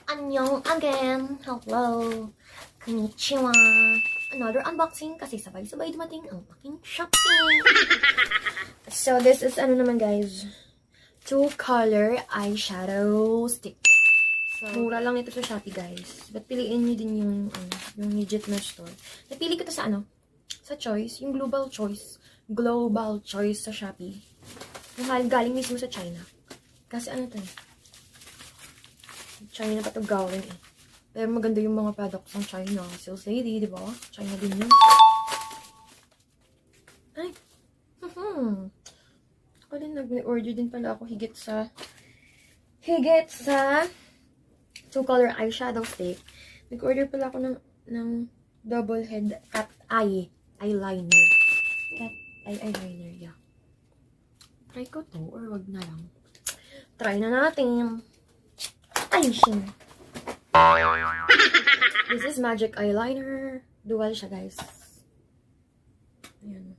Annyeong again! Hello! Konnichiwa! Another unboxing kasi sabay-sabay dumating ang aking Shopee! So, this is ano naman guys, 2-color eyeshadow stick. So, mura lang ito sa Shopee guys. But piliin nyo din yung legit na store. Napili ko to sa sa Choice, yung Global Choice sa Shopee. Yung galing mismo sa China. Kasi to China pa ito gawin eh. Pero maganda yung mga products ng China. Sales Lady, di ba? China din yun. Ay! Ako din nag-order din pala ako higit sa 2-color eyeshadow stick. Nag-order pala ako ng double head cat eye eyeliner. Cat eye eyeliner, yeah. Try ko to or wag na lang. Try na natin. Ay, shin. This is Magic Eyeliner. Dual siya, guys. Ayan.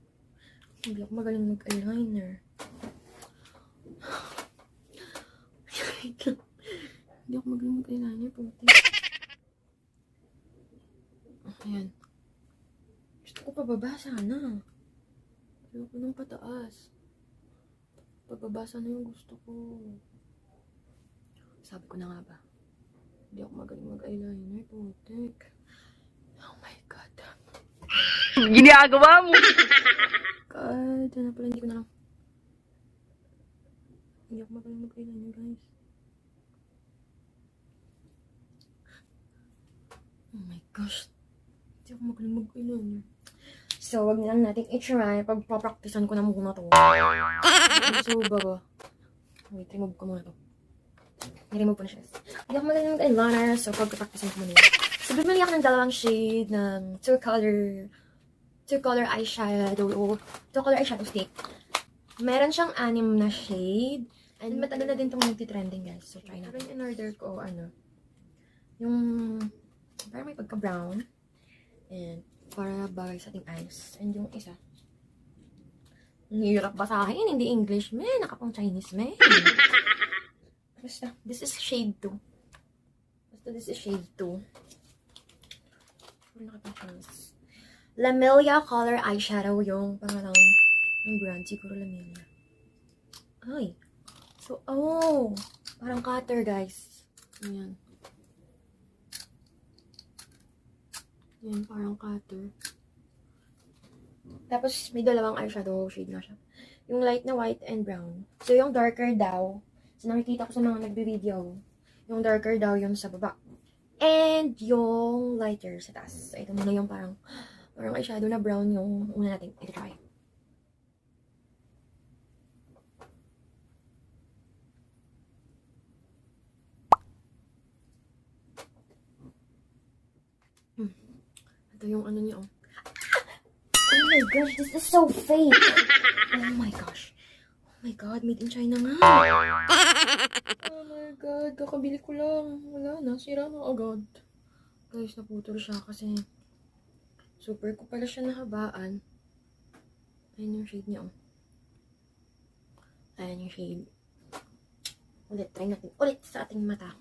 Hindi ako magaling mag-eyeliner. Hindi ako magaling mag-eyeliner. Puti. Ayan. Gusto ko pababa sana. Ayoko nang pataas. Pababa sana yung gusto ko. Sabi ko na nga ba, hindi ako magaling mag-eyeliner, putik. Oh my God. Ginagawa mo! God, ano pala, hindi ko na lang. Hindi ako magaling mag-eyeliner, guys. Oh my gosh. Hindi ako magaling mag-eyeliner. So, wag na lang natin i-try. Pagpapraktisan ko na muna to. So, baba. Wait, remove ko muna to. I-remove po na siya. Hindi ako magaling mag-eyeliner, so pagkapraktisan ko muna. So, bumili ako ng dalawang shade ng 2-color eyeshadow stick. Meron siyang 6 na shade. And matagal na din itong nagtitrending, guys. So, try natin. In-order ko, yung parang may pagka-brown. And para bagay sa ating eyes. And yung isa, ang hirap basahin, hindi English, man. Nakapang Chinese, man. Basta, this is shade 2. This is shade 2. Lamelia Color Eyeshadow yung pangalan ng brand. Siguro Lamelia. Ay. So, parang cutter, guys. Ayan. Ayan, parang cutter. Tapos, may dalawang eyeshadow shade na siya. Yung light na white and brown. So, yung darker daw, so, nakikita ko sa mga nagbe-video, yung darker daw yung sa baba. And yung lighter sa taas. So, ito muna yung parang eyeshadow na brown yung una natin i-try. Ito yung niya, Oh my gosh, this is so fake! Oh my gosh. Oh my God, made in China nga. Oh my God, kakabili ko lang. Wala na, sira na agad. Guys, naputol siya kasi super ko pala siya nahabaan. Ayan yung shade niya, Ayan yung shade. Ulit, try natin. Ulit sa ating mata.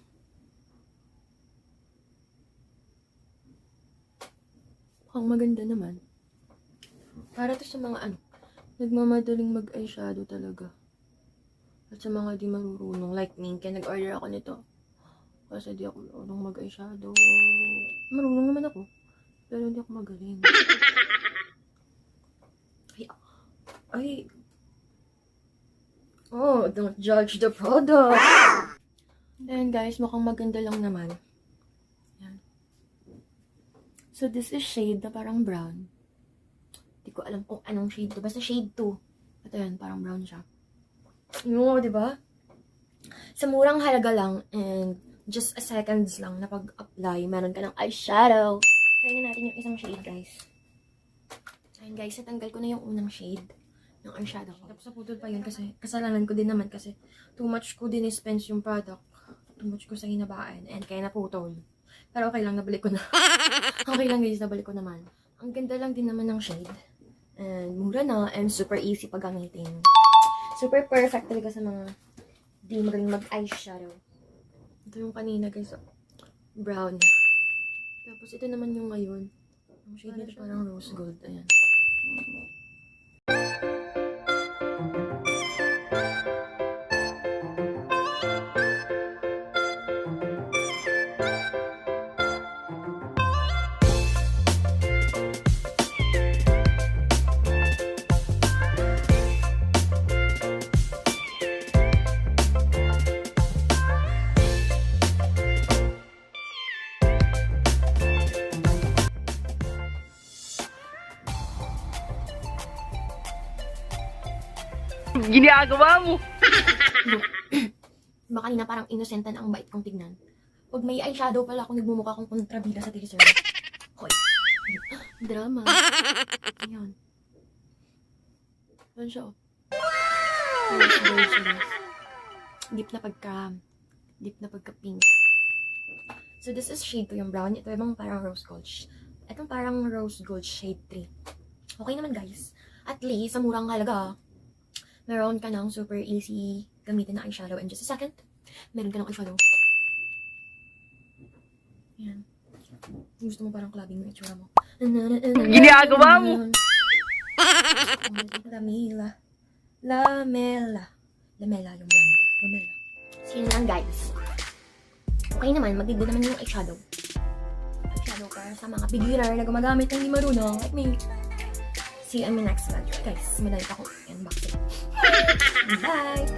Mukhang maganda naman. Para to sa mga nagmamadaling mag-eyeshadow talaga. At sa mga di marurunong, like me, kaya nag-order ako nito. Kasi di ako marunong mag-eyeshadow. Marunong naman ako, pero hindi ako magaling. Ay. Oh, don't judge the product. Then guys, mukhang maganda lang naman. Yan. So this is shade na parang brown. Hindi ko alam kung anong shade to. Basta shade 2. Ito yan, parang brown siya. Yung, di ba? Sa murang halaga lang and just a seconds lang na pag-apply, meron ka ng eyeshadow. Try na natin yung isang shade, guys. Ayun, guys, natanggal ko na yung unang shade ng eyeshadow. Tapos naputol pa yun kasi kasalanan ko din naman kasi too much ko din dispense yung product. Too much ko sa hinabaan and kaya naputol. Pero okay lang, nabalik ko na. Okay lang, guys, nabalik ko naman. Ang ganda lang din naman ng shade. And mura na and super easy pag gamitin. Super perfect talaga sa mga di magaling mag-eyeshadow. Ito yung kanina guys. Brown. Tapos ito naman yung ngayon. Ang shade nito parang rose gold. Ayan. Ginagawa mo. Diba kanina parang innocent na ang bait kong tignan. Pag may eyeshadow pala akong nagmumukha akong kontrabida sa teaser. Hoy. Drama. Ayan. Ayan siya, oh. Deep na pagka pink. So this is shade ko yung brown. Ito yung parang rose gold. Itong parang rose gold shade 3. Okay naman guys. At least, sa murang halaga, meron ka ng super easy gamitin na eyeshadow. And just a second, meron ka ng eyeshadow. Yan. Gusto mo parang clubbing yung itsura mo. Ginagawa mo. Lamela. Lamela yung brand. Lamela. So yun lang guys. Okay naman, maganda naman yung eyeshadow. Eyeshadow para sa mga beginner na gumagamit ng hindi marunong like me. See you in my next video. Guys, madali ako. Unboxing. Bye!